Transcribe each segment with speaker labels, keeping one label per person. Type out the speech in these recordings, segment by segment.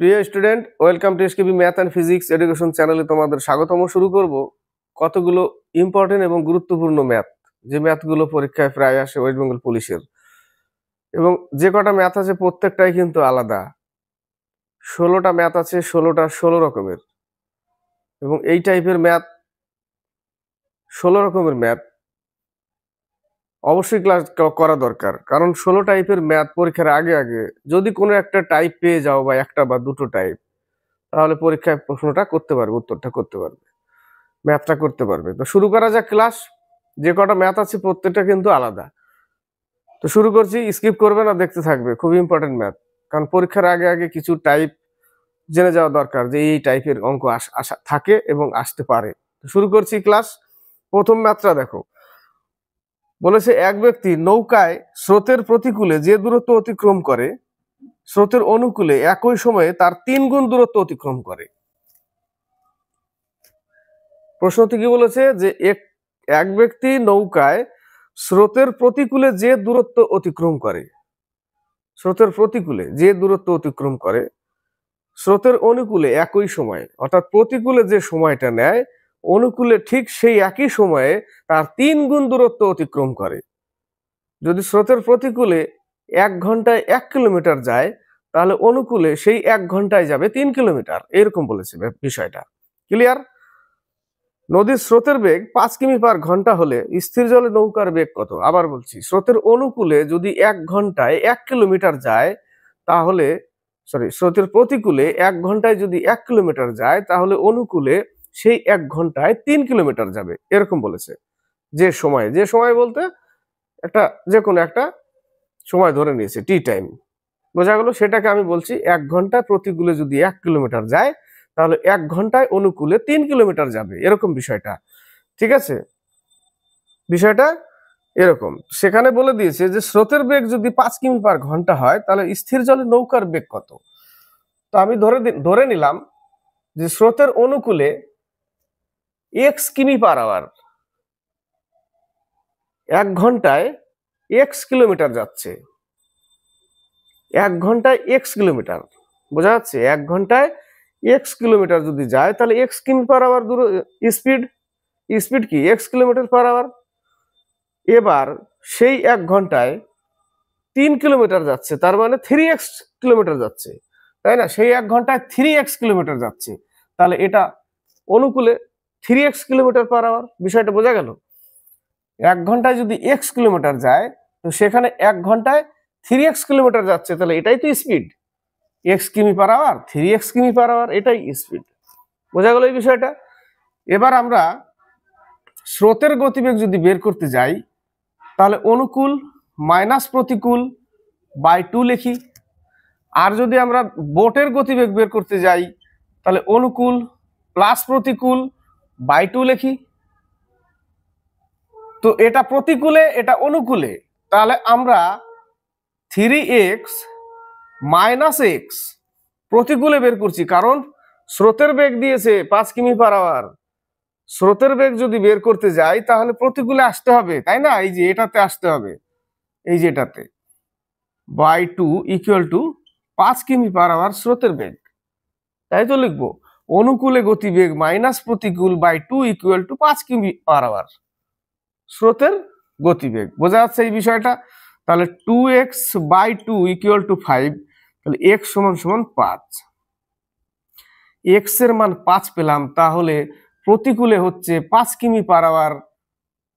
Speaker 1: প্রিয় student, welcome to SKB math and physics education চ্যানেলে তোমাদের স্বাগতম। শুরু করব কতগুলো ইম্পর্টেন্ট এবং গুরুত্বপূর্ণ ম্যাথ, যে ম্যাথগুলো পরীক্ষায় প্রায় আসে ওয়েস্ট বেঙ্গল পুলিশের। এবং যে কটা ম্যাথ আছে প্রত্যেকটাই কিন্তু আলাদা। 16টা ম্যাথ আছে, 16টা 16 রকমের। এবং এই টাইপের ম্যাথ, 16 রকমের ম্যাথ অবশ্যই ক্লাস করা দরকার, কারণ 16 টাইপের ম্যাথ পরীক্ষার আগে আগে যদি কোনো একটা টাইপ পেয়ে যাও, বা একটা বা দুটো টাইপ, তাহলে পরীক্ষায় প্রশ্নটা করতে পারবে, উত্তরটা করতে পারবে, ম্যাথটা করতে পারবে। তো শুরু করা যাক ক্লাস। যে কটা ম্যাথ আছে প্রত্যেকটা কিন্তু আলাদা। তো শুরু করছি, স্কিপ করবে না, দেখতে থাকবে, খুব ইম্পর্টেন্ট ম্যাথ। কারণ পরীক্ষার আগে আগে কিছু টাইপ জেনে যাওয়া দরকার, যে এই টাইপের অঙ্ক আসা থাকে এবং আসতে পারে। তো শুরু করছি ক্লাস। প্রথম ম্যাথটা দেখো, বলেছে এক ব্যক্তি নৌকায় স্রোতের প্রতিকূলে যে দূরত্ব অতিক্রম করে, স্রোতের অনুকূলে একই সময়ে তার 3 গুণ দূরত্ব অতিক্রম করে। প্রশ্নটি কি বলেছে, যে এক ব্যক্তি নৌকায় স্রোতের প্রতিকূলে যে দূরত্ব অতিক্রম করে, স্রোতের প্রতিকূলে যে দূরত্ব অতিক্রম করে, স্রোতের অনুকূলে একই সময়ে, অর্থাৎ প্রতিকূলে যে সময়টা নেয়, অনুকূলে ঠিক সেই একই সময়ে তার 3 গুণ দূরত্ব অতিক্রম করে। যদি স্রোতের প্রতিকূলে 1 ঘন্টায় 1 কিলোমিটার যায়, তাহলে অনুকূলে সেই 1 ঘন্টায় যাবে 3 কিলোমিটার। এরকম বলেছে বিষয়টা। ক্লিয়ার? নদীর স্রোতের বেগ 5 কিমি/ঘন্টা হলে স্থির জলে নৌকার বেগ কত? আবার বলছি, স্রোতের অনুকূলে যদি 1 ঘন্টায় 1 কিলোমিটার যায়, তাহলে স্রোতের প্রতিকূলে 1 ঘন্টায় যদি 1 কিলোমিটার যায়, তাহলে অনুকূলে সেই 1 ঘন্টায় 3 কিলোমিটার যাবে। এরকম বলেছে। যে সময় বলতে একটা যে কোনো একটা সময় ধরে নিয়েছে, টি টাইম, বোঝা গেল? সেটাকে আমি বলছি 1 ঘন্টায় প্রতিকূলে যদি 1 কিলোমিটার যায়, তাহলে 1 ঘন্টায় অনুকূলে 3 কিলোমিটার যাবে, এরকম বিষয়টা। ঠিক আছে? বিষয়টা এরকম। সেখানে বলে দিয়েছে যে স্রোতের বেগ যদি 5 কিমি/ঘন্টা হয়, তাহলে স্থির জলে নৌকার বেগ কত? তো আমি ধরে নিলাম যে স্রোতের অনুকূলে x কিমি/আওয়ার, 1 ঘন্টায় x কিলোমিটার যাচ্ছে, 1 ঘন্টায় x কিলোমিটার, বোঝা যাচ্ছে? 1 ঘন্টায় x কিলোমিটার যদি যায়, তাহলে x কিমি/আওয়ার স্পিড। স্পিড কি? x কিলোমিটার/আওয়ার। এবার সেই 1 ঘন্টায় 3 কিলোমিটার যাচ্ছে, তার মানে 3x কিলোমিটার যাচ্ছে, তাই না? সেই 1 ঘন্টায় 3x কিলোমিটার যাচ্ছে, তাহলে এটা অনুকূলে 3x কিলোমিটার/আওয়ার। বিষয়টা বোঝা গেল? 1 ঘন্টায় যদি x কিলোমিটার যায়, তো সেখানে 1 ঘন্টায় 3x কিলোমিটার যাচ্ছে, তাহলে এটাই তো স্পিড। x কিমি/আওয়ার, 3x কিমি/আওয়ার, এটাই স্পিড। বোঝা গেল এই বিষয়টা? এবার আমরা স্রোতের গতিবেগ যদি বের করতে যাই, তাহলে অনুকূল মাইনাস প্রতিকূল বাই 2 লিখি। আর যদি আমরা বোটের গতিবেগ বের করতে যাই, তাহলে অনুকূল প্লাস প্রতিকূল বাই 2 লিখি। তো এটা প্রতিকূলে, এটা অনুকূলে, তাহলে আমরা 3x মাইনাস x প্রতিকূলে বের করছি, কারণ স্রোতের বেগ দিয়েছে 5 কিমি/আওয়ার। স্রোতের বেগ যদি বের করতে যাই, তাহলে প্রতিকূলে আসতে হবে, তাই না? এই যে এটাতে আসতে হবে, এই যে এটাতে, বাই 2 ইকুয়াল টু 5 কিমি/আওয়ার স্রোতের বেগ। তাই তো লিখবো, অনুকূলে গতিবেগ মাইনাস প্রতিকূল বাই 2 ইকুয়াল টু 5 কিমি/আওয়ার স্রোতের গতিবেগ। বোঝা যাচ্ছে এই বিষয়টা? তাহলে 2x বাই 2 ইকুয়াল টু 5, তাহলে x সমান সমান 5। x এর মান 5 পেলাম, তাহলে প্রতিকূলে হচ্ছে 5 কিমি/আওয়ার,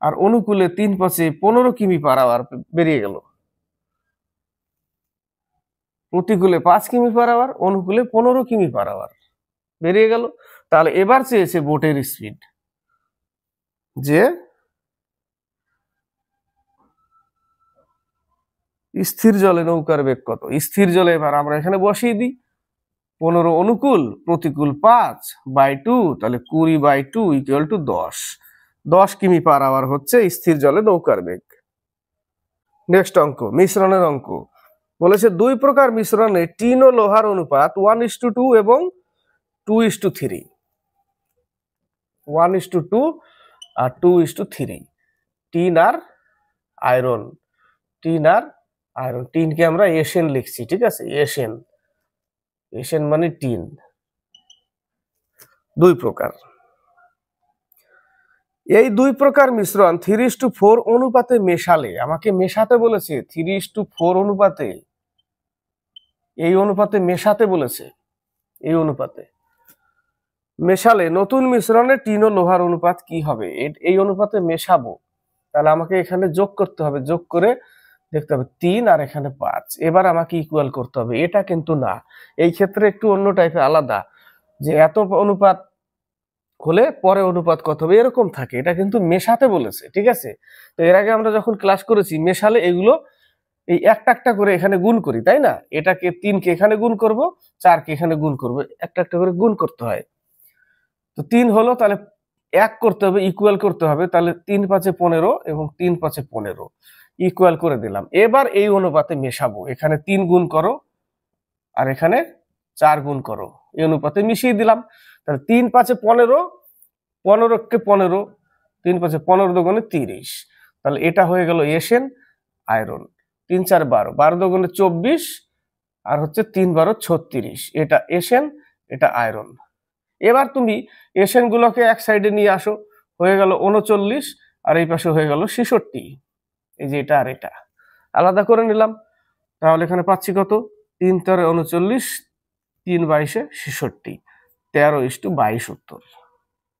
Speaker 1: আর অনুকূলে 3 5 15 কিমি/আওয়ার বেরিয়ে গেল। প্রতিকূলে 5 কিমি/আওয়ার, অনুকূলে 15 কিমি/আওয়ার বেরিয়ে গেল। তাহলে এবার চেয়েছে বোটের স্পিড, যে স্থির জলে নৌকার বেগ কত। স্থির জলে এবার আমরা এখানে বসিয়ে দিই, 15 অনুকূল, প্রতিকূল 5 বাই 2, তাহলে 20 বাই 2 ইকুয়াল টু 10 কিমি/আওয়ার হচ্ছে স্থির জলে নৌকার বেগ। নেক্সট অঙ্ক, মিশ্রণের অঙ্ক। বলেছে 2 প্রকার মিশ্রণে টিন ও লোহার অনুপাত 1:2 এবং 2:3। 1:2 আর 2:3। টিন আর আয়রন, টিন আর আয়রন। টিনকে আমরা এসএন লিখছি, ঠিক আছে? এসএন। এসএন মানে টিন। দুই প্রকার। এই দুই প্রকার মিশ্রণ 3:4 অনুপাতে মেশালে, আমাকে মেশাতে বলেছে 3:4 অনুপাতে, এই অনুপাতে মেশাতে বলেছে, এই অনুপাতে মেশালে নতুন মিশ্রণে টিন ও লোহার অনুপাত কি হবে? এই অনুপাতে মেশাবো, তাহলে আমাকে এখানে যোগ করতে হবে, যোগ করে দেখতে হবে 3 আর এখানে 5। এবার আমাকে ইকুয়াল করতে হবে। এটা কিন্তু না, এই ক্ষেত্রে একটু অন্য টাইপের আলাদা, যে এত অনুপাত হলে পরে অনুপাত কত হবে এরকম থাকে। এটা কিন্তু মেশাতে বলেছে, ঠিক আছে? তো এর আগে আমরা যখন ক্লাস করেছি মেশালে এগুলো এই একটা একটা করে এখানে গুণ করি, তাই না? এটাকে 3 কে এখানে গুণ করব, 4 কে এখানে গুণ করব, একটা একটা করে গুণ করতে হয়। তো 3 হলো, তাহলে 1 করতে হবে, ইকুয়াল করতে হবে, তাহলে 3 5 15 এবং 3 5 15 ইকুয়াল করে দিলাম। এবার এই অনুপাতে মেশাবো, এখানে 3 গুণ করো আর এখানে 4 গুণ করো, এই অনুপাতে মিশিয়ে দিলাম। তাহলে 3 5 15, 15 কে 15, 3 5 15 দুগুণে 30, তাহলে এটা হয়ে গেল এসএন আয়রন। 3 4 12, 12 দুগুণে 24 আর হচ্ছে 3 12 36, এটা এসএন, এটা আয়রন। এবার তুমি এসএন গুলোকে এক সাইডে নিয়ে আসো, হয়ে গেল 39 আর এই পাশে হয়ে গেল 66। এই যে এটা আর এটা আলাদা করে নিলাম, তাহলে এখানে পাচ্ছি কত? 3 13 39, 3 22 66, 13:22 উত্তর।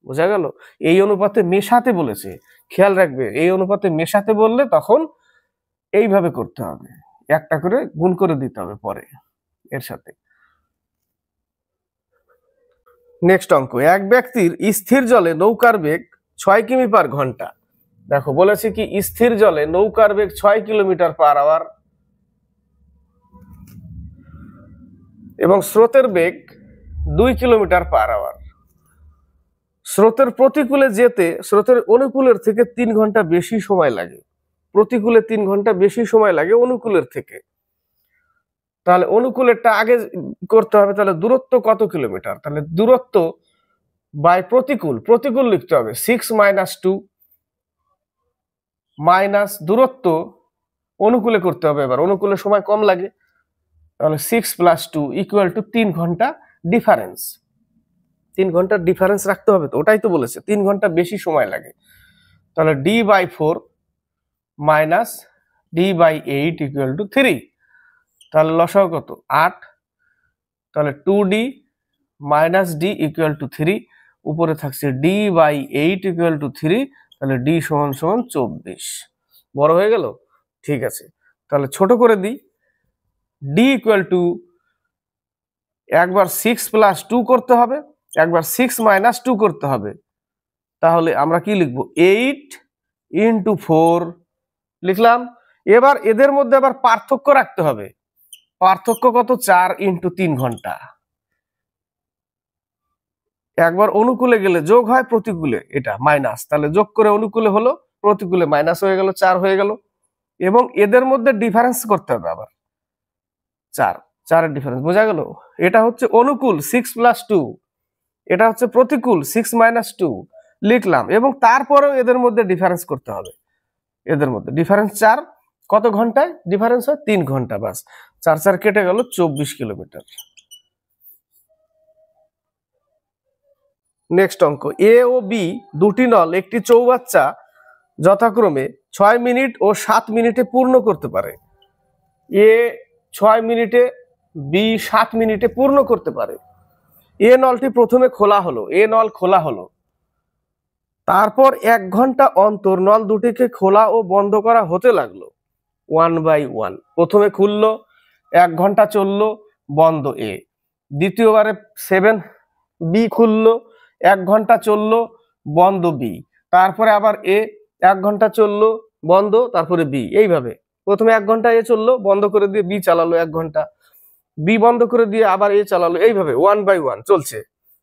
Speaker 1: বোঝা গেল? এই অনুপাতে মেশাতে বলেছে, খেয়াল রাখবে, এই অনুপাতে মেশাতে বললে তখন এইভাবে করতে হবে, একটা করে গুণ করে দিতে হবে পরে এর সাথে। নেক্সট অঙ্ক, এক ব্যক্তির স্থির জলে নৌকার বেগ 6 কিমি পার ঘন্টা। দেখো বলেছে কি স্থির জলে নৌকার বেগ 6 কিলোমিটার পার আওয়ার এবং স্রোতের বেগ 2 কিলোমিটার পার আওয়ার। স্রোতের প্রতিকূলে যেতে স্রোতের অনুকূলের থেকে 3 ঘন্টা বেশি সময় লাগে। প্রতিকূলে 3 ঘন্টা বেশি সময় লাগে অনুকূলের থেকে। তাহলে অনুকূলেরটা আগে করতে হবে, তাহলে দূরত্ব কত কিলোমিটার? তাহলে দূরত্ব বাই প্রতিকূল, প্রতিকূল লিখতে হবে 6 - 2 মাইনাস দূরত্ব অনুকূলে করতে হবে, এবার অনুকূলে সময় কম লাগে, তাহলে 6 + 2 = 3 ঘন্টা ডিফারেন্স। 3 ঘন্টার ডিফারেন্স রাখতে হবে, তো ওটাই তো বলেছে 3 ঘন্টা বেশি সময় লাগে। তাহলে d/4 মাইনাস d/8 = 3, তাহলে লসাগু কত? 8। তাহলে 2d মাইনাস d = 3, উপরে থাকছে d/8 = 3, তাহলে d = 24। বড় হয়ে গেল? ঠিক আছে, তাহলে ছোট করে দিই। d একবার 6 + 2 করতে হবে, একবার 6 - 2 করতে হবে, তাহলে আমরা কি লিখব? 8 × 4 লিখলাম। এবার এদের মধ্যে আবার পার্থক্য রাখতে হবে, পার্থক্য কত? 4 × 3 ঘন্টা। একবার অনুকূলে গেলে যোগ হয়, প্রতিকূলে এটা মাইনাস, তাহলে যোগ করে অনুকূলে হলো, প্রতিকূলে মাইনাস হয়ে গেল, 4 হয়ে গেল। এবং এদের মধ্যে ডিফারেন্স করতে হবে আবার 4, 4 এর ডিফারেন্স, বোঝা গেল? এটা হচ্ছে অনুকূল 6 + 2, এটা হচ্ছে প্রতিকূল 6 - 2 লিখলাম, এবং তারপরেও এদের মধ্যে ডিফারেন্স করতে হবে। এদের মধ্যে ডিফারেন্স 4, কত ঘন্টায় ডিফারেন্স হয়? 3 ঘন্টা, বাস। 4 4 কেটে গেল, 24 কিলোমিটার। নেক্সট অঙ্ক, এ ও বি দুটি নল একটি চৌবাচ্চা যথাক্রমে 6 মিনিট ও 7 মিনিটে পূর্ণ করতে পারে। এ 6 মিনিটে, বি 7 মিনিটে পূর্ণ করতে পারে। এ নলটি প্রথমে খোলা হলো, এ নল খোলা হলো, তারপর 1 ঘন্টা অন্তর নল দুটিকে খোলা ও বন্ধ করা হতে লাগলো 1/1। প্রথমে খুললো, 1 ঘন্টা চললো, বন্ধ এ। দ্বিতীয়বারে 7 বি খুললো, 1 ঘন্টা চললো, বন্ধ বি। তারপরে আবার এ 1 ঘন্টা চললো, বন্ধ, তারপরে বি। এইভাবে প্রথমে 1 ঘন্টা এ চললো, বন্ধ করে দিয়ে বি চালালো 1 ঘন্টা, বি বন্ধ করে দিয়ে আবার এ চালালো, এইভাবে 1/1 চলছে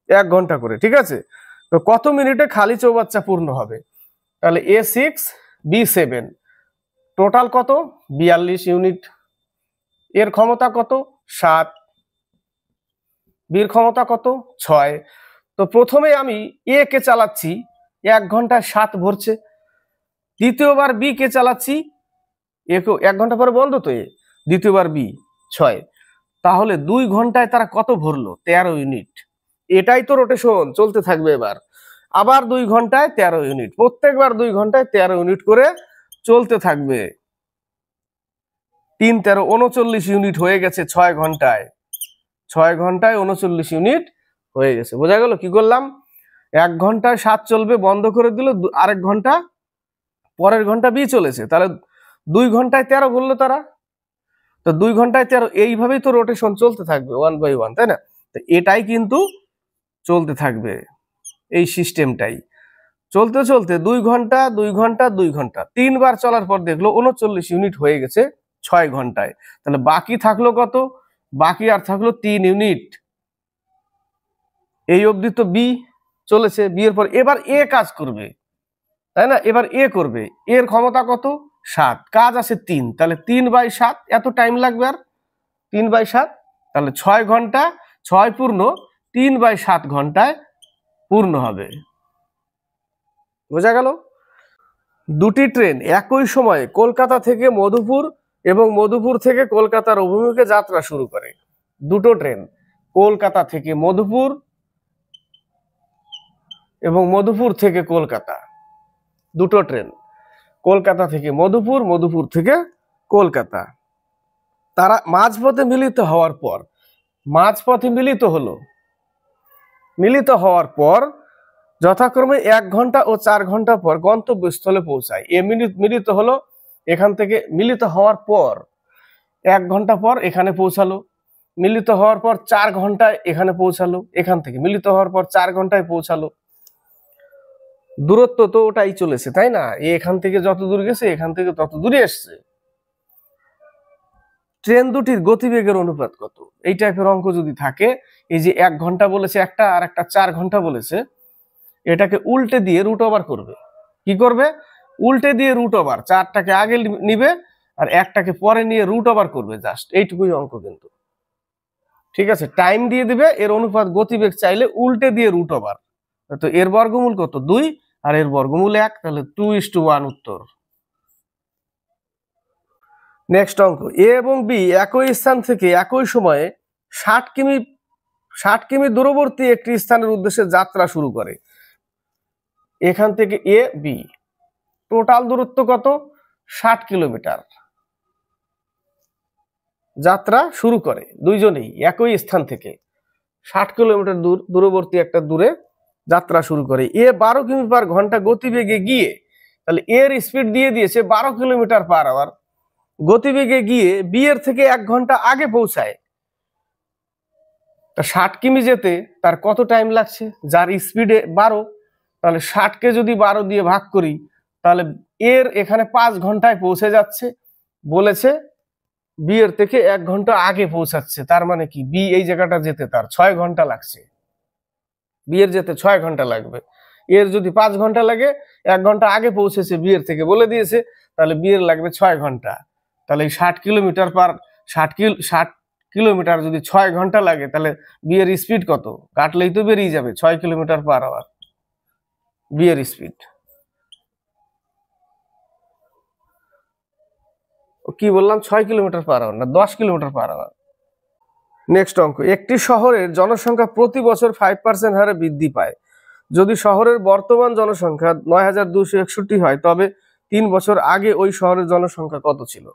Speaker 1: 1 ঘন্টা করে, ঠিক আছে? তো কত মিনিটে খালি চৌবাচ্চা পূর্ণ হবে? তাহলে A6 B7 টোটাল কত? 42 ইউনিট। এর ক্ষমতা কত? 7, বির ক্ষমতা কত? 6। তো প্রথমে আমি এ কে চালাচ্ছি, 1 ঘন্টায় 7 ভরছে। দ্বিতীয়বার বি কে চালাচ্ছি, এ কে 1 ঘন্টা পরে বন্ধ, তো এ দ্বিতীয়বার বি 6। তাহলে 2 ঘন্টায় তারা কত ভরলো? 13 ইউনিট। এটাই তো রোটেশন চলতে থাকবে। এবার আবার 2 ঘন্টায় 13 ইউনিট, প্রত্যেকবার 2 ঘন্টায় 13 ইউনিট করে চলতে থাকবে। 3 13 39 ইউনিট হয়ে গেছে 6 ঘন্টায়। 6 ঘন্টায় 39 ইউনিট হয়ে গেছে। বোঝা গেল কি করলাম? 1 ঘন্টায় 7 চলবে, বন্ধ করে দিল, আরেক ঘন্টা পরের ঘন্টা বি চলেছে, তাহলে 2 ঘন্টায় 13 বললো তারা। তো 2 ঘন্টায় 13, এইভাবেই তো রোটেশন চলতে থাকবে 1 বাই 1, তাই না? তো এটাই কিন্তু চলতে থাকবে, এই সিস্টেমটাই চলতে চলতে 2 ঘন্টা 2 ঘন্টা 2 ঘন্টা 3 বার চলার পর দেখলো 39 ইউনিট হয়ে গেছে 6 ঘন্টায়। তাহলে বাকি থাকলো কত? বাকি আর থাকলো 3 ইউনিট। এই অবধি তো বি চলেছে, বি এর পর এবার এ কাজ করবে, তাই না? এবার এ করবে, এর ক্ষমতা কত? 7, কাজ আছে 3, তাহলে 3 বাই 7, এত টাইম লাগবে আর 3 বাই 7, তাহলে 6 ঘন্টা, 6 পূর্ণ 3 বাই 7 ঘন্টায় পূর্ণ হবে। বোঝা গেল? দুটি ট্রেন একই সময়ে কলকাতা থেকে মধুপুর এবং মধুপুর থেকে কলকাতার অভিমুখে যাত্রা শুরু করে। দুটো ট্রেন কলকাতা থেকে মধুপুর এবং মধুপুর থেকে কলকাতা, দুটো ট্রেন কলকাতা থেকে মধুপুর, মধুপুর থেকে কলকাতা, তারা মাঝপথে মিলিত হওয়ার পর, মাঝপথে মিলিত হলো, মিলিত হওয়ার পর যথাক্রমে 1 ঘন্টা ও 4 ঘন্টা পর গন্তব্যস্থলে পৌঁছায়। এ মিলিত হলো, এখান থেকে মিলিত হওয়ার পর 1 ঘন্টা পর এখানে পৌঁছালো, মিলিত হওয়ার পর 4 ঘন্টায় এখানে পৌঁছালো, এখান থেকে মিলিত হওয়ার পর 4 ঘন্টায় পৌঁছালো। দূরত্ব তো ওটাই চলেছে, তাই না? এখান থেকে যত দূর গেছে এখান থেকে তত দূরে এসছে। ট্রেন দুটির গতিবেগের অনুপাত কত? এই টাইপের অঙ্ক যদি থাকে, এই যে 1 ঘন্টা বলেছে একটা আর একটা 4 ঘন্টা বলেছে, এটাকে উল্টে দিয়ে রুট ওভার করবে। কি করবে? উল্টে দিয়ে রুট ওভার, 4টাকে আগে নিবে আর একটাকে পরে নিয়ে রুট ওভার করবে, জাস্ট এইটুকুই অঙ্ক কিন্তু। ঠিক আছে, টাইম দিয়ে দিবে, এর অনুপাত গতিবেগ চাইলে উল্টে দিয়ে রুট ওভার। তো এর বর্গমূল কত? 2 আর এর বর্গমূল 1, তাহলে 2:1 উত্তর। নেক্সট অঙ্ক, এ এবং বি একই স্থান থেকে একই সময়ে 60 কিমি দূরবর্তী একটি স্থানের উদ্দেশ্যে যাত্রা শুরু করে। এখান থেকে এ বি টোটাল দূরত্ব কত? 60 কিলোমিটার যাত্রা শুরু করে, দুইজনেই একই স্থান থেকে 60 কিলোমিটার দূরবর্তী একটা দূরে যাত্রা শুরু করে। এ 12 কিমি পার ঘন্টা গতিবেগে গিয়ে, তাহলে এর স্পিড দিয়ে দিয়েছে 12 কিলোমিটার পার আওয়ার, গতিবেগে গিয়ে বি এর থেকে 1 ঘন্টা আগে পৌঁছায়। তা 60 কিমি যেতে তার কত টাইম লাগছে? যার স্পিডে 12, তাহলে 60কে যদি 12 দিয়ে ভাগ করি, তাহলে এর এখানে 5 ঘন্টায় পৌঁছে যাচ্ছে, বলেছে বি এর থেকে 1 ঘন্টা আগে পৌঁছাচ্ছে। তার মানে কি বি এই জায়গাটা যেতে তার 6 ঘন্টা লাগছে, বি এর যেতে 6 ঘন্টা লাগবে। এর যদি 5 ঘন্টা লাগে, 1 ঘন্টা আগে পৌঁছেছে বি এর থেকে বলে দিয়েছে, তাহলে বি এর লাগবে 6 ঘন্টা। তাহলে এই 60 কিলোমিটার পার 60 কিলোমিটার যদি 6 ঘন্টা লাগে, তাহলে বি এর স্পিড কত? কাটলেই তো বেরিয়ে যাবে, 6 কিলোমিটার পার আওয়ার বি এর স্পিড। কি বললাম? 6 কিলোমিটার পার আওয়ার না 10 কিলোমিটার পার আওয়ার। নেক্সট অঙ্ক, একটি শহরের জনসংখ্যা প্রতি বছর 5% হারে বৃদ্ধি পায়। যদি শহরের বর্তমান জনসংখ্যা 9261 হয়, তবে 3 বছর আগে ওই শহরের জনসংখ্যা কত ছিল?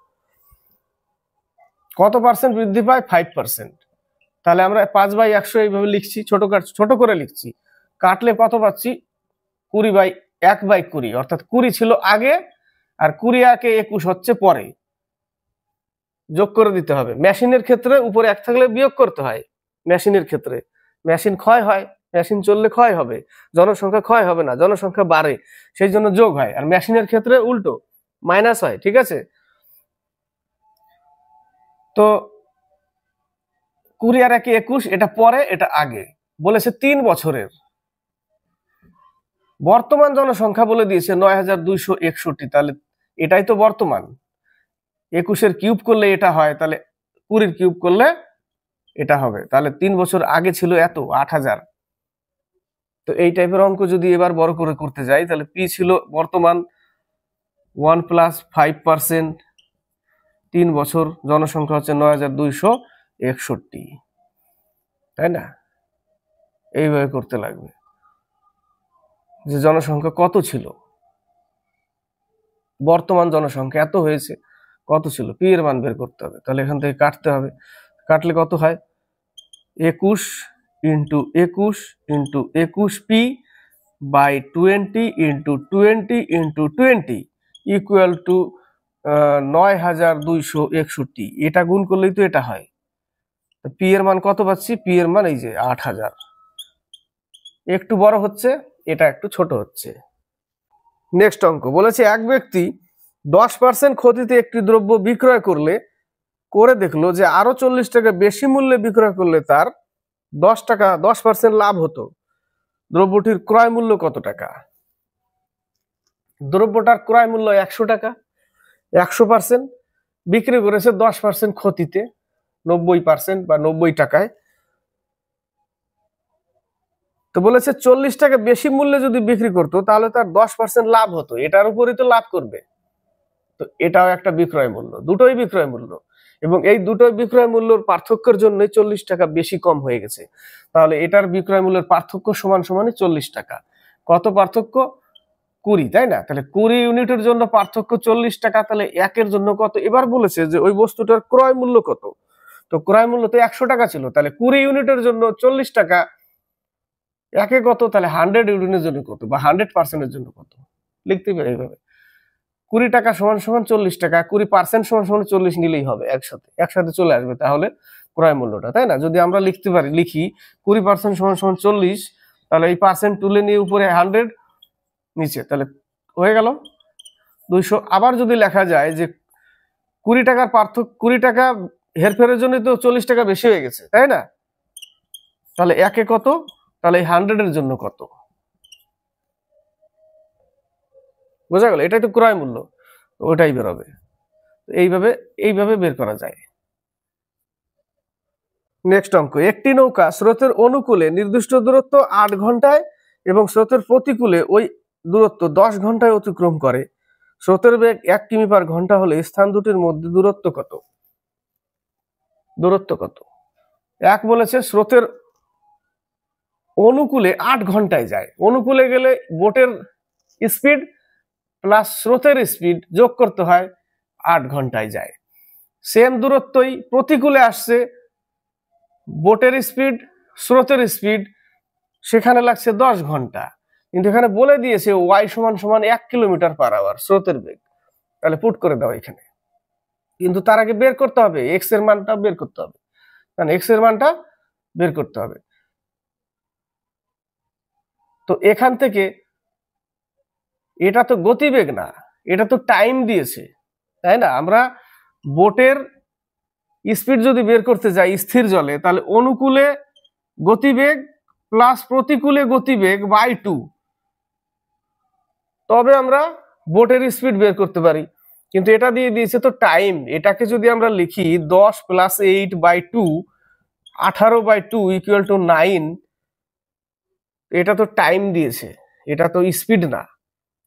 Speaker 1: কত পার্সেন্ট বৃদ্ধি পায়? 5%। তাহলে আমরা 5/100 এইভাবে লিখছি, ছোট করে লিখছি। কাটলে কত পাচ্ছি? 20/1/20, অর্থাৎ 20 ছিল আগে আর 20 কে 21 হচ্ছে পরে, যোগ করে দিতে হবে। মেশিনের ক্ষেত্রে উপরে 1 থাকলে বিয়োগ করতে হয়। মেশিনের ক্ষেত্রে মেশিন ক্ষয় হয়, মেশিন চললে ক্ষয় হবে, জনসংখ্যা ক্ষয় হবে না, জনসংখ্যা বাড়ে, সেই জন্য যোগ হয়। আর মেশিনের ক্ষেত্রে উল্টো, মাইনাস হয়। ঠিক আছে, তো 20 আর 1 21, এটা পরে এটা আগে, বলেছে 3 বছরের। বর্তমান জনসংখ্যা বলে দিয়েছে 9261, তাহলে এটাই তো বর্তমান। 21-এর কিউব করলে এটা হয়, তাহলে 20-এর কিউব করলে এটা হবে, তাহলে 3 বছর আগে ছিল এত 8000। তো এই টাইপের অঙ্ক যদি এবার বড় করে করতে যাই, তাহলে পি ছিল বর্তমান 1 + 5%, 3 বছর, জনসংখ্যা হচ্ছে 9261, 61, তাই না? এইভাবে করতে লাগবে যে জনসংখ্যা কত ছিল, বর্তমান জনসংখ্যা এত হয়েছে, কত ছিল, পি এর মান বের করতে হবে। তাহলে এখান থেকে কাটতে হবে, কাটলে কত হয়, 21 into 21 into 21 pi by 20 into 20 into 20 equal to 9261। এটা গুণ করলেই তো এটা হয়। পি এর মান কত পাচ্ছি, পি এর মান এই যে 8000, একটু বড় হচ্ছে, এটা একটু ছোট হচ্ছে। নেক্সট অঙ্ক বলেছে এক ব্যক্তি 10% ক্ষতিতে একটি দ্রব্য বিক্রয় করে দেখলো যে আরো 40 টাকা বেশি মূল্যে বিক্রয় করলে তার 10% লাভ হতো। দ্রব্যটির ক্রয় মূল্য কত টাকা? দ্রব্যটার ক্রয় মূল্য 100 টাকা, 100% বিক্রি করেছে 10% ক্ষতিতে, 90% বা 90 টাকায়। তো বলেছে 40 টাকা বেশি মূল্যে যদি বিক্রি করতো তাহলে তার 10% লাভ হতো, এটার উপরই তো লাভ করবে। তো এটাও একটা বিক্রয় মূল্য, দুটোই বিক্রয় মূল্য, এবং এই দুটোই বিক্রয় মূল্যের পার্থক্যের জন্য 40 টাকা বেশি কম হয়ে গেছে। তাহলে এটার বিক্রয় মূল্যের পার্থক্য সমান সমানই 40 টাকা। কত পার্থক্য? 20, তাই না? তাহলে 20 ইউনিটের জন্য পার্থক্য 40 টাকা, তাহলে একের জন্য কত? এবার বলেছে যে ওই বস্তুটার ক্রয় মূল্য কত। তো ক্রয় মূল্য তো 100 টাকা ছিল, তাহলে 20 ইউনিটের জন্য 40 টাকা, একে কত, তাহলে 100 ইউনিটের জন্য কত, বা 100%-এর জন্য কত, লিখতে পারি এইভাবে। 20 টাকা সমান সমান 40 টাকা, 20% সমান সমান 40 নিলেই হবে, একসাথে চলে আসবে তাহলে ক্রয় মূল্যটা, তাই না? যদি আমরা লিখি 20% সমান সমান 40, তাহলে এই পার্সেন্ট তুলে নিয়ে উপরে 100 নিচে, তাহলে হয়ে গেল 200। আবার যদি লেখা যায় যে 20 টাকার পার্থক্য, 20 টাকা হেরফেরের জন্য তো 40 টাকা বেশি হয়ে গেছে, তাই না? তাহলে একে কত, তাহলে এই 100-এর জন্য কত, বোঝা গেল? এটাই তো ক্রয় মূল্য, ওটাই বেরোবে। এইভাবে বের করা যায়। নেক্সট অঙ্ক, একটি নৌকা স্রোতের অনুকূলে নির্দিষ্ট দূরত্ব 8 ঘন্টায় এবং স্রোতের প্রতিকূলে ওই দূরত্ব 10 ঘন্টায় অতিক্রম করে। স্রোতের বেগ 1 কিমি পার ঘন্টা হলে স্থান দুটির মধ্যে দূরত্ব কত? এক বলেছে স্রোতের অনুকূলে 8 ঘন্টায় যায়, অনুকূলে গেলে বোটের স্পিড প্লাস স্রোতের স্পিড যোগ করতে হয়, 8 ঘন্টায় যায়। সেম দূরত্বই প্রতিকূলে আসছে, বোটের স্পিড স্রোতের স্পিড, সেখানে লাগছে 10 ঘন্টা, কিন্তু এখানে বলে দিয়েছে ওয়াই সমান সমান 1 কিলোমিটার পার আওয়ার স্রোতের বেগ। তাহলে পুট করে দাও এখানে, কিন্তু তার আগে বের করতে হবে এক্স এর মানটা বের করতে হবে, মানে এক্স এর মানটা বের করতে হবে। তো এখান থেকে এটা তো গতিবেগ না, এটা তো টাইম দিয়েছে, তাই না? আমরা বোটের স্পিড যদি বের করতে যাই স্থির জলে, তাহলে অনুকূলে গতিবেগ প্লাস প্রতিকূলে গতিবেগ বাই 2, তবে আমরা বোটের স্পিড বের করতে পারি। কিন্তু এটা দিয়ে দিয়েছে তো টাইম, এটাকে যদি আমরা লিখি 10 + 8/2, 18/2 ইকুয়াল টু 9, এটা তো টাইম দিয়েছে, এটা তো স্পিড না,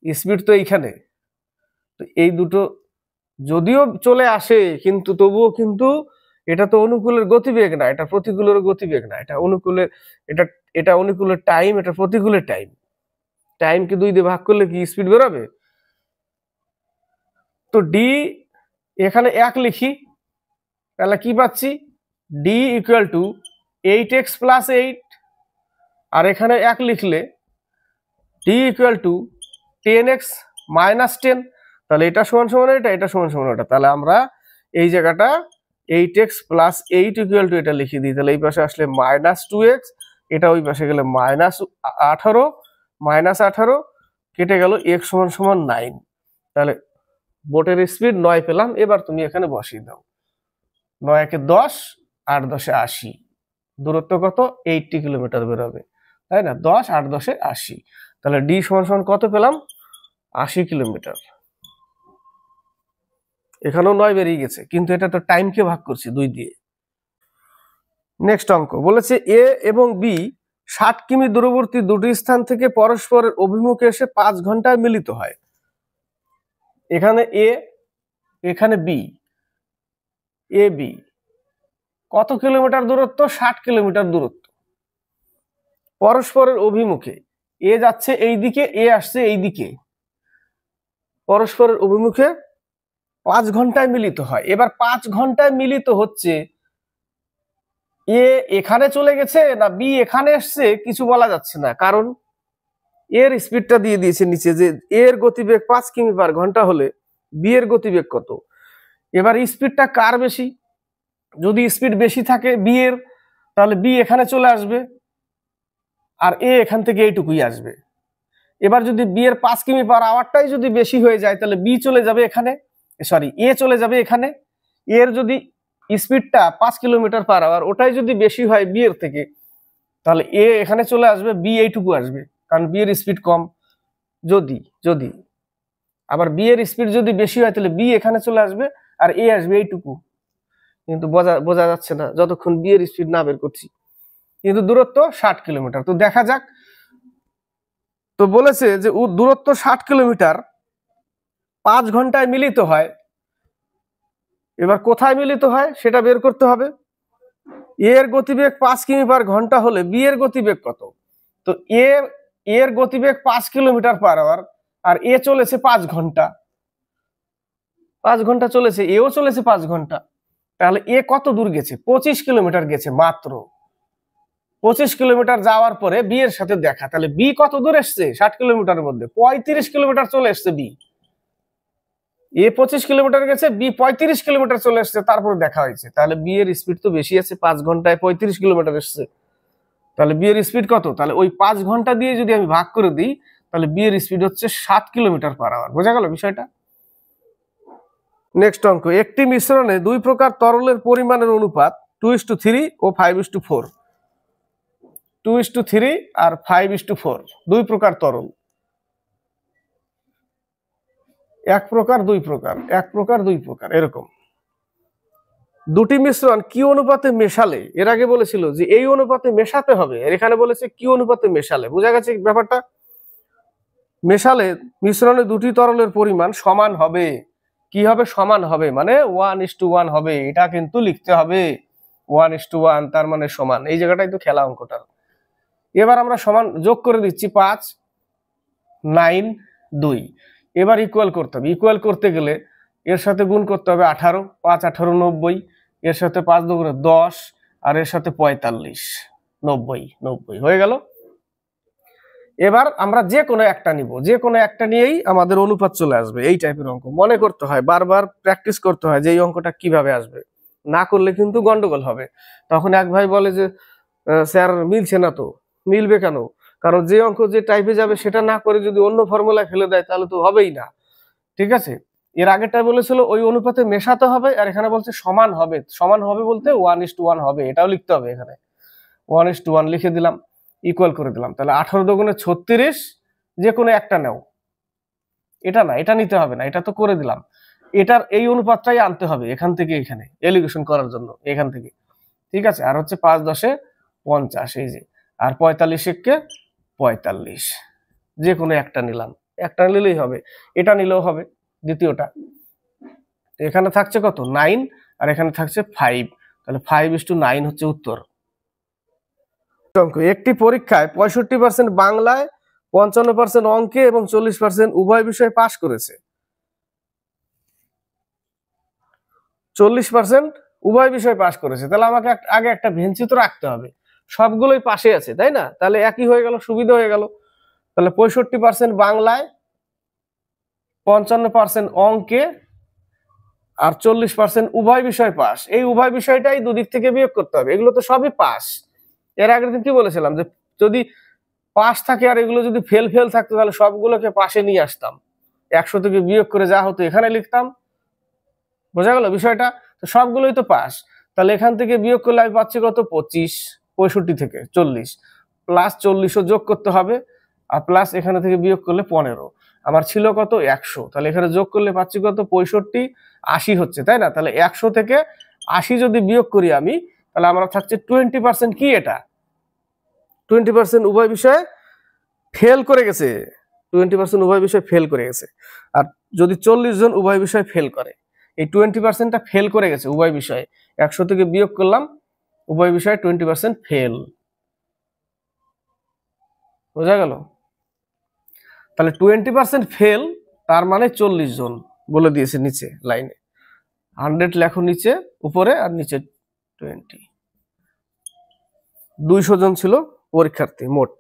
Speaker 1: স্পিড তো এইখানে। তো এই দুটো যদিও চলে আসে, কিন্তু তবুও কিন্তু এটা তো অনুকূলের গতিবেগ না, এটা প্রতিকূলের গতিবেগ না, এটা অনুকূলের, এটা অনুকূলের টাইম, এটা প্রতিকূলের টাইম। টাইমকে 2 দিয়ে ভাগ করলে কি স্পিড বেরোবে? তো ডি এখানে 1 লিখি, তাহলে কি পাচ্ছি, ডি ইকুয়াল টু 8x + 8, আর এখানে 1 লিখলে ডি ইকুয়াল টু 10x - 10, তাহলে এটা সমান সমান এটা সমান সমান এটা। তাহলে আমরা এই জায়গাটা 8x + 8 ইকুয়াল টু এটা লিখে দিই, তাহলে এই পাশে আসলে -2x, এটা ওই পাশে গেলে -18 কেটে গেল, x সমান সমান 9। তাহলে বোটের স্পিড 9 পেলাম। এবার তুমি এখানে বসিয়ে দাও, 9 একে 10, 8 10 80, দূরত্ব কত? 80 কিলোমিটার বেরোবে, তাই না? 10 8 10 80, তাহলে ডি সমান সমান কত পেলাম? 80 কিলোমিটার। এখানেও 9 বেরিয়ে গেছে, কিন্তু এটা তো টাইমকে ভাগ করছি 2 দিয়ে। নেক্সট অঙ্ক বলেছে এ এবং বি 60 কিমি দূরবর্তী দুটি স্থান থেকে পরস্পরের অভিমুখে এসে 5 ঘন্টায় মিলিত হয়। এখানে এ, এখানে বি, এ বি, কত কিলোমিটার দূরত্ব? 60 কিলোমিটার দূরত্ব। পরস্পরের অভিমুখে এ যাচ্ছে এই দিকে, এ আসছে এই দিকে, পরস্পরের অভিমুখে 5 ঘন্টায় মিলিত হয়। এবার 5 ঘন্টায় মিলিত হচ্ছে, এ এখানে চলে গেছে না বি এখানে আসছে কিছু বলা যাচ্ছে না, কারণ এর স্পিডটা দিয়ে দিয়েছে নিচে, যে এর গতিবেগ 5 কিমি পার ঘন্টা হলে বি এর গতিবেগ কত। এবার স্পিডটা কার বেশি? যদি স্পিড বেশি থাকে বি এর, তাহলে বি এখানে চলে আসবে আর এ এখান থেকে এইটুকুই আসবে। এবার যদি বি এর 5 কিমি পার আওয়ারটাই যদি বেশি হয়ে যায়, তাহলে বি চলে যাবে এখানে, সরি এ চলে যাবে এখানে। এর যদি স্পিডটা 5 কিলোমিটার পার আওয়ার, ওটাই যদি বেশি হয় বি এর থেকে, তাহলে এ এখানে চলে আসবে, বি এইটুকু আসবে, কারণ বি এর স্পিড কম। যদি যদি আবার বি এর স্পিড যদি বেশি হয়, তাহলে বি এখানে চলে আসবে আর এ আসবে এইটুকু। কিন্তু বোঝা যাচ্ছে না যতক্ষণ বি এর স্পিড না বের করছি। কিন্তু দূরত্ব 60 কিলোমিটার। তো দেখা যাক। তো বলেছে যে দূরত্ব 60 কিলোমিটার 5 ঘন্টায় মিলিত হয়। এবার কোথায় মিলিত হয় সেটা বের করতে হবে। এর গতিবেগ 5 কিমি পার ঘন্টা হলে বি এর গতিবেগ কত? তো এর গতিবেগ 5 কিলোমিটার পার আওয়ার, আর এ চলেছে 5 ঘন্টা, 5 ঘন্টা চলেছে, এও চলেছে 5 ঘন্টা। তাহলে এ কত দূর গেছে? 25 কিলোমিটার গেছে মাত্র। 25 কিলোমিটার যাওয়ার পরে বি এর সাথে দেখা, তাহলে বি কত দূর এসছে? 60 কিলোমিটারের মধ্যে 35 কিলোমিটার চলে এসছে বি। এ 25 কিলোমিটার গেছে, বি 35 কিলোমিটার চলে এসছে, তারপরে দেখা হয়েছে। তাহলে বি এর স্পিড তো বেশি আছে, 5 ঘন্টায় 35 কিলোমিটার এসছে। তাহলে বি এর স্পিড কত? তাহলে ওই 5 ঘন্টা দিয়ে যদি আমি ভাগ করে দিই, তাহলে বি এর স্পিড হচ্ছে 7 কিলোমিটার পার আওয়ার। বোঝা গেল বিষয়টা? নেক্সট অঙ্ক, একটি মিশ্রণে 2 প্রকার তরলের পরিমাণের অনুপাত 2:3 ও 5:4। 2:3 আর 5:4, 2 প্রকার তরল। এক প্রকার, 2 প্রকার, এক প্রকার, 2 প্রকার, এরকম। দুটি মিশ্রণ কি অনুপাতে মেশালে, এর আগে বলেছিল যে এই অনুপাতে মেশাতে হবে, আর এখানে বলেছে কি অনুপাতে মেশালে। বোঝা গেছে ব্যাপারটা? মেশালে মিশ্রণে দুটি তরলের পরিমাণ সমান হবে। কি হবে? সমান হবে, মানে 1:1 হবে। এটা কিন্তু লিখতে হবে 1:1, তার মানে সমান। এই জায়গাটাই তো খেলা অঙ্কটার। এবার আমরা সমান যোগ করে দিচ্ছি, 5, 9, 2। এবার ইকুয়াল করতে হবে। ইকুয়াল করতে গেলে এর সাথে গুণ করতে হবে 18, 5 18 90, এর সাথে 5 দুগুণে 10, আর এর সাথে 45, 90 হয়ে গেল। এবার আমরা যে কোনো একটা নিব, যে কোনো একটা নিয়েই আমাদের অনুপাত চলে আসবে। এই টাইপের অঙ্ক মনে করতে হয়, বারবার প্র্যাকটিস করতে হয় যে এই অঙ্কটা কিভাবে আসবে। না করলে কিন্তু গন্ডগোল হবে। তখন এক ভাই বলে যে স্যার মিলছে না। তো মিলবে কেন? কারণ যে অঙ্ক যে টাইপে যাবে সেটা না করে যদি অন্য ফর্মুলায় ফেলে দেয়, তাহলে তো হবেই না। ঠিক আছে? এর আগেরটা বলেছিল ওই অনুপাতে মেশাতে হবে, আর এখানে বলছে সমান হবে। সমান হবে বলতে 1:1 হবে, এটাও লিখতে হবে। এখানে 1:1 লিখে দিলাম, ইকুয়াল করে দিলাম। তাহলে 18 দুগুণে 36, যে কোনো একটা নাও। এটা না, এটা নিতে হবে না, এটা তো করে দিলাম। এটার এই অনুপাতটাই আনতে হবে এখান থেকে এখানে এলিগেশন করার জন্য, এখান থেকে। ঠিক আছে? আর হচ্ছে 5 10 50, এই যে, আর 45 কে 45, যে কোনো একটা নিলাম। একটা নিলেই হবে, এটা নিলেও হবে, দ্বিতীয়টা। এখানে থাকছে কত? 9, আর এখানে থাকছে 5, তাহলে 5:9 হচ্ছে উত্তর। একটি পরীক্ষায় 65% বাংলায়, 55% অঙ্কে এবং 40% উভয় বিষয়ে পাশ করেছে। 40% উভয় বিষয়ে পাশ করেছে, তাহলে আমাকে আগে একটা ভেঞ্চি তো রাখতে হবে। সবগুলোই পাশে আছে, তাই না? তাহলে একই হয়ে গেল, সুবিধা হয়ে গেল। তাহলে 65% বাংলায়, 55% অঙ্কে, আর 40% উভয় বিষয় পাস। এই উভয় বিষয়টাই দুদিক থেকে বিয়োগ করতে হবে। এগুলো তো সবই পাস। এর আগের দিন কি বলেছিলাম যে যদি পাস থাকে আর এগুলো যদি ফেল ফেল থাকতো, তাহলে সবগুলোকে পাশে নিয়ে আসতাম, 100 থেকে বিয়োগ করে যা হতো এখানে লিখতাম। বোঝা গেল বিষয়টা? তো সবগুলোই তো পাস। তাহলে এখান থেকে বিয়োগ করলে আমি পাচ্ছি কত? 25, 65 থেকে 40, প্লাস 40ও যোগ করতে হবে, আর প্লাস এখানে থেকে বিয়োগ করলে 15। আমার ছিল কত? 100। তাহলে এখানে যোগ করলে পাচ্ছি কত? 65, 80 হচ্ছে, তাই না? তাহলে 100 থেকে 80 যদি বিয়োগ করি আমি, তাহলে আমরা থাকছে 20%। কি এটা? 20% উভয় বিষয়ে ফেল করে গেছে। 20% উভয় বিষয় ফেল করে গেছে। আর যদি 40 জন উভয় বিষয় ফেল করে, এই 20%টা ফেল করে গেছে উভয় বিষয়ে। 100 থেকে বিয়োগ করলাম, উভয় বিষয়ে 20% ফেল। বোঝা গেল? তাহলে 20% ফেল, তার মানে 40 জন বলে দিয়েছে নিচে লাইনে। 100 লেখো নিচে, উপরে আর নিচে 20। 200 জন ছিল পরীক্ষার্থী মোট।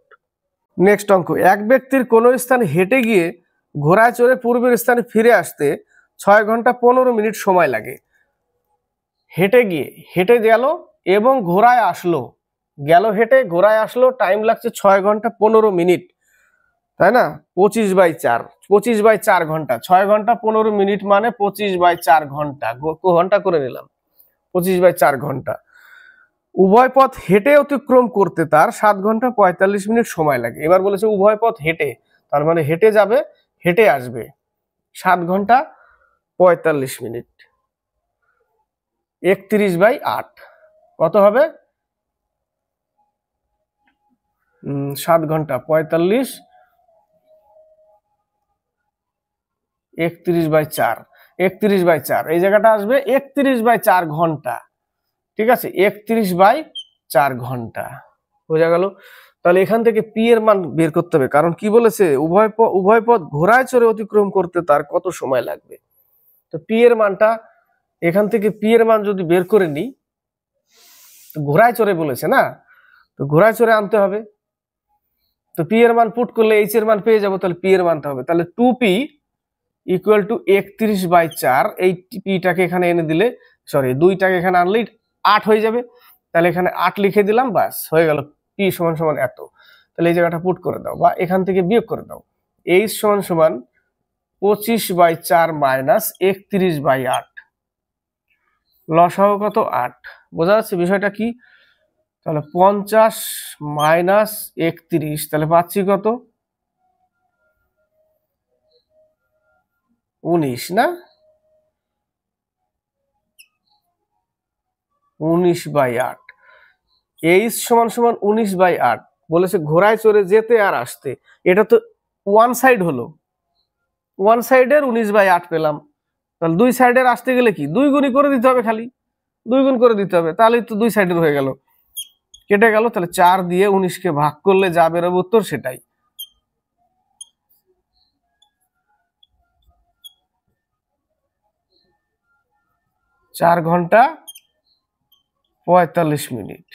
Speaker 1: নেক্সট অঙ্ক, এক ব্যক্তির কোনো স্থানে হেঁটে গিয়ে ঘোড়ায় চড়ে পূর্বের স্থানে ফিরে আসতে 6 ঘন্টা 15 মিনিট সময় লাগে। হেঁটে গেল এবং ঘোড়ায় আসলো, গেল হেঁটে ঘোড়ায় আসলো, টাইম লাগছে 6 ঘন্টা 15 মিনিট, তাই না? 25/4, 25/4 ঘন্টা, 6 ঘন্টা 15 মিনিট মানে 25/4 ঘন্টা, ঘন্টা করে নিলাম, 25/4 ঘন্টা। উভয় পথ হেঁটে অতিক্রম করতে তার 7 ঘন্টা 45 মিনিট সময় লাগে। এবার বলেছে উভয় পথ হেঁটে, তার মানে হেঁটে যাবে হেঁটে আসবে, 7 ঘন্টা 45 মিনিট। 31/8 কত হবে? 7 ঘন্টা 45, 31/4, 31/4 এই জায়গাটা আসবে 31/4 ঘন্টা। ঠিক আছে, 31/4 ঘন্টা। বোঝা গেল? তাহলে এখান থেকে পি এর মান বের করতে হবে, কারণ কি বলেছে উভয় পথ ঘোড়ায় চড়ে অতিক্রম করতে তার কত সময় লাগবে। তো পি এর মানটা এখান থেকে, পি এর মান যদি বের করে নিই, ঘোড়ায় চড়ে বলেছে না, তো ঘোড়ায় চড়ে আনতে হবে। তো পি এর মান পুট করলে এইচ এর মান পেয়ে যাবো, তাহলে পি এর মানটা হবে তাহলে 2p ইকুয়াল টু 31/4। এই পিটাকে এখানে এনে দিলে, সরি 2টাকে এখানে আনলেই 8 হয়ে যাবে, তাহলে এখানে 8 লিখে দিলাম, বাস হয়ে গেল, পি সমান সমান এত। তাহলে এই জায়গাটা পুট করে দাও বা এখান থেকে বিয়োগ করে দাও। এইচ সমান সমান 25/4 মাইনাস 31/8, লসাগু কত? 8। বোঝা যাচ্ছে বিষয়টা কি? তাহলে 50 মাইনাস 31, তাহলে পাচ্ছি কত? 19 না? 19/8। এইচ সমান সমান 19/8 বলেছে, ঘোড়ায় চড়ে যেতে আর আসতে। এটা তো ওয়ান সাইড হলো, ওয়ান সাইডের 19/8 পেলাম। তাহলে দুই সাইডের আসতে গেলে কি 2 গুণই করে দিতে হবে, খালি 2 গুণ করে দিতে হবে, তাহলেই তো দুই সাইডের হয়ে গেল। কেটে গেল, তাহলে 4 দিয়ে 19কে ভাগ করলে যা বেরোবে উত্তর সেটাই। চার ঘন্টা 45 মিনিট।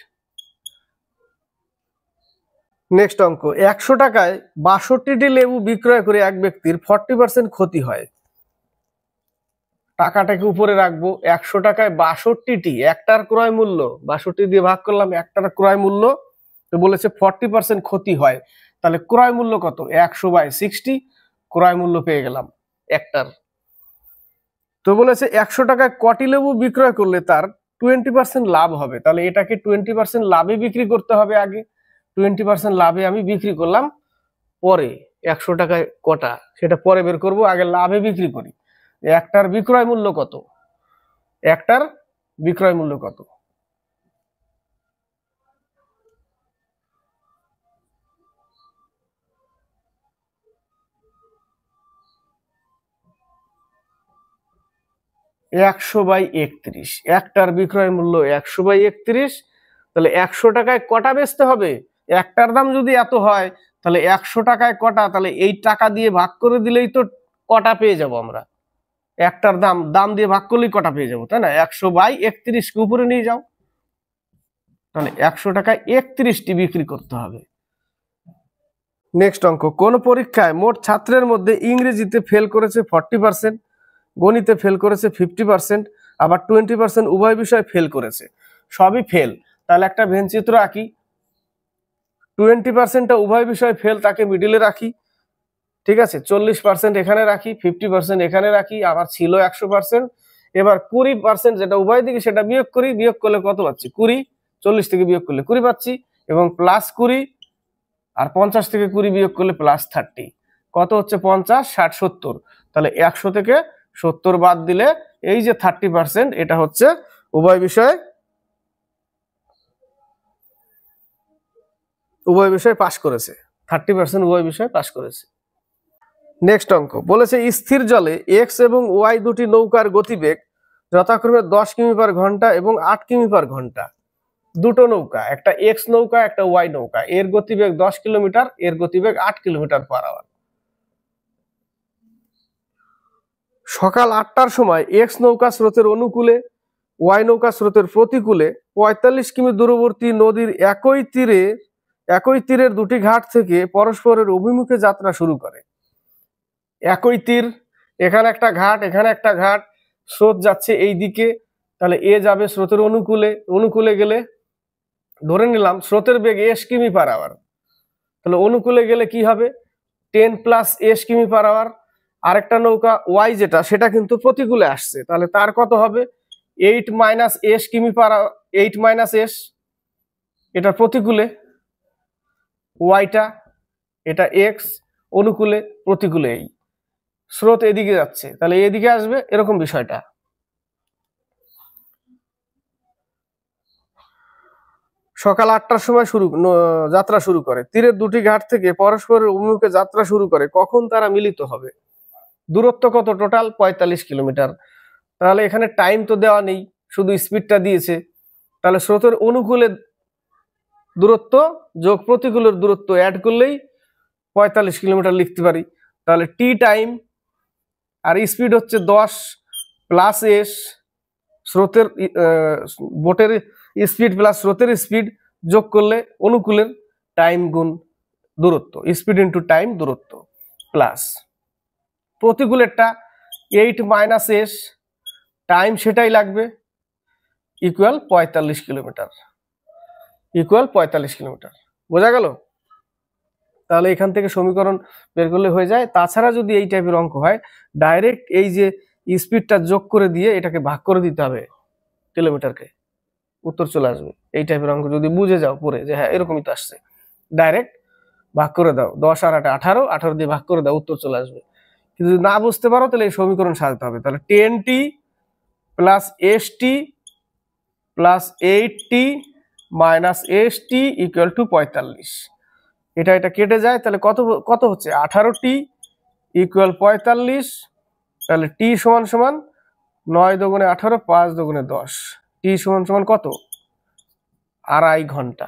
Speaker 1: নেক্সট অঙ্ক, 100 টাকায় 62টি লেবু বিক্রয় করে এক ব্যক্তির 40% ক্ষতি হয়। টাকাটাকে উপরে রাখবো, 100 টাকায় 62টি, একটার ক্রয় মূল্য 62 দিয়ে ভাগ করলাম, একটার ক্রয় মূল্য, তো বলেছে 40% ক্ষতি হয়, তাহলে ক্রয় মূল্য কত? 100/60, ক্রয় মূল্য পেয়ে গেলাম একটার। তো বলেছে 100 টাকায় কটি লেবু বিক্রয় করলে তার 20% লাভ হবে, তাহলে এটাকে 20% লাভে বিক্রি করতে হবে আগে। 20% লাভে আমি বিক্রি করলাম, পরে 100 টাকায় কটা সেটা পরে বের করব, আগে লাভে বিক্রি করি। একটার বিক্রয় মূল্য কত? একটার বিক্রয় মূল্য কত? (100/31) একটার বিক্রয় মূল্য 100/31, তাহলে 100 টাকায় কটা বেচতে হবে? একটার দাম যদি এত হয়, তাহলে 100 টাকায় কটা, তাহলে এই টাকা দিয়ে ভাগ করে দিলেই তো কটা পেয়ে যাব আমরা। একটার দাম দিয়ে ভাগ করলেই কটা পেয়ে যাবো, তাই না? 100/31 কে উপরে নিয়ে যাও, তাহলে 100 টাকায় 31টি বিক্রি করতে হবে। নেক্সট অঙ্ক, কোন পরীক্ষায় মোট ছাত্রের মধ্যে ইংরেজিতে ফেল করেছে 40%, গণিতে ফেল করেছে 50%, আবার 20% উভয় বিষয়ে ফেল করেছে। সবই ফেল, তাহলে একটা ভেনচিত্র আঁকি। 20%টা উভয় বিষয়ে ফেল, তাকে মিডিলে রাখি। ঠিক আছে, 40% এখানে রাখি, 50% এখানে রাখি, আবার ছিল 100%। এবার 20% যেটা উভয় দিকে সেটা বিয়োগ করি, বিয়োগ করলে কত পাচ্ছি? 20, 40 থেকে বিয়োগ করলে 20 পাচ্ছি, এবং প্লাস 20, আর 50 থেকে 20 বিয়োগ করলে প্লাস 30, কত হচ্ছে? 50, 60, 70। তাহলে 100 থেকে 70 বাদ দিলে এই যে 30%, এটা হচ্ছে উভয় বিষয়ে পাস করেছে। 30% উভয় বিষয়ে পাস করেছে। নেক্সট অঙ্ক, বলেছে স্থির জলে এক্স এবং ওয়াই দুটি নৌকার গতিবেগ যথাক্রমে 10 কিমি পার ঘন্টা এবং 8 কিমি পার ঘন্টা। দুটো নৌকা, একটা এক্স নৌকা একটা ওয়াই নৌকা, এর গতিবেগ 10 কিলোমিটার, এর গতিবেগ 8 কিলোমিটার পার আওয়ার। সকাল 8টার সময় এক্স নৌকা স্রোতের অনুকূলে, ওয়াই নৌকা স্রোতের প্রতিকূলে 45 কিমি দূরবর্তী নদীর একই তীরের দুটি ঘাট থেকে পরস্পরের অভিমুখে যাত্রা শুরু করে। একই তীর, এখানে একটা ঘাট, এখানে একটা ঘাট, স্রোত যাচ্ছে এই দিকে, তাহলে এ যাবে স্রোতের অনুকূলে গেলে ধরে নিলাম স্রোতের বেগ এস কিমি পার আওয়ার, তাহলে অনুকূলে গেলে কি হবে 10 প্লাস এস কিমি পার আওয়ার। আরেকটা নৌকা ওয়াই যেটা, সেটা কিন্তু প্রতিকূলে আসছে, তাহলে তার কত হবে 8 মাইনাস এস কিমি পার আওয়ার, 8 মাইনাস এস, এটা প্রতিকূলে ওয়াইটা, এটা এক্স, অনুকূলে প্রতিকূলে এই স্রোত এদিকে যাচ্ছে, তাহলে এদিকে আসবে, এরকম বিষয়টা। সকাল 8টার সময় যাত্রা শুরু করে, তীরের দুটি ঘাট থেকে পরস্পরের অভিমুখে যাত্রা শুরু করে, কখন তারা মিলিত হবে? দূরত্ব কত টোটাল 45 কিলোমিটার। তাহলে এখানে টাইম তো দেওয়া নেই, শুধু স্পিডটা দিয়েছে, তাহলে স্রোতের অনুকূলে দূরত্ব যোগ প্রতিকূলের দূরত্ব অ্যাড করলেই 45 কিলোমিটার লিখতে পারি। তাহলে টি টাইম আর স্পিড হচ্ছে 10 প্লাস এস, স্রোতের বোটের স্পিড প্লাস স্রোতের স্পিড যোগ করলে অনুকূলের টাইম গুণ দূরত্ব, স্পিড ইন্টু টাইম দূরত্ব, প্লাস প্রতিকূলেরটা 8 মাইনাস এস, টাইম সেটাই লাগবে, ইকুয়াল 45 কিলোমিটার, ইকুয়াল 45 কিলোমিটার। বোঝা গেল? তাহলে এখান থেকে সমীকরণ বের করলে হয়ে যায়। তাছাড়া যদি এই টাইপের অঙ্ক হয়, ডাইরেক্ট এই যে স্পিডটা যোগ করে দিয়ে এটাকে ভাগ করে দিতে হবে কিলোমিটারকে, উত্তর চলে আসবে। এই টাইপের অঙ্ক যদি বুঝে যাও পরে যে হ্যাঁ এরকমই তো আসছে, ডাইরেক্ট ভাগ করে দাও, 10 আর 8 18, 18 দিয়ে ভাগ করে দাও, উত্তর চলে আসবে। কিন্তু যদি না বুঝতে পারো তাহলে এই সমীকরণ সাজাতে হবে। তাহলে 10t plus st plus 8t minus st equal to 45। এটা কেটে যায়, তাহলে কত হচ্ছে 18t ইকুয়াল 45। তাহলে t সমান সমান 9 দুগুণে 18, 5 দুগুণে 10, t সমান সমান কত আড়াই ঘন্টা।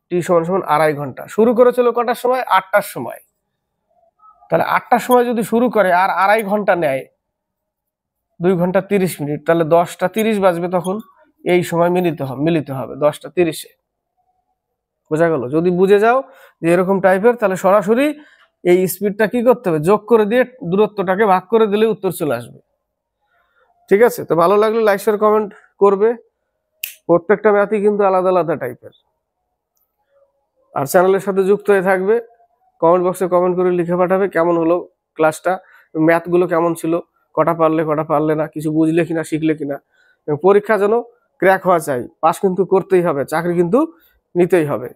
Speaker 1: t সমান সমান আড়াই ঘন্টা। শুরু করেছিল কটার সময় 8টার সময়, তাহলে 8টার সময় যদি শুরু করে আর আড়াই ঘন্টা নেয় 2 ঘন্টা 30 মিনিট, তাহলে 10টা 30 বাজবে, তখন এই সময় মিলিত হবে 10টা 30-এ। বোঝা গেল? যদি বুঝে যাও যে এরকম টাইপের, তাহলে সরাসরি এই স্পিডটা কি করতে হবে, যোগ করে দিয়ে দূরত্বটাকে ভাগ করে দিলে উত্তর চলে আসবে। ঠিক আছে? তো ভালো লাগলে লাইক শেয়ার কমেন্ট করবে। প্রত্যেকটা ম্যাথই কিন্তু আলাদা আলাদা টাইপের, আর চ্যানেলের সাথে যুক্ত হয়ে থাকবে। কমেন্ট বক্সে কমেন্ট করে লিখে পাঠাবে কেমন হলো ক্লাসটা, ম্যাথগুলো কেমন ছিল, কটা পারলে না, কিছু বুঝলে কিনা, শিখলে কিনা। এবং পরীক্ষা যেন ক্র্যাক হওয়া চাই, পাস কিন্তু করতেই হবে, চাকরি কিন্তু নিতেই হবে।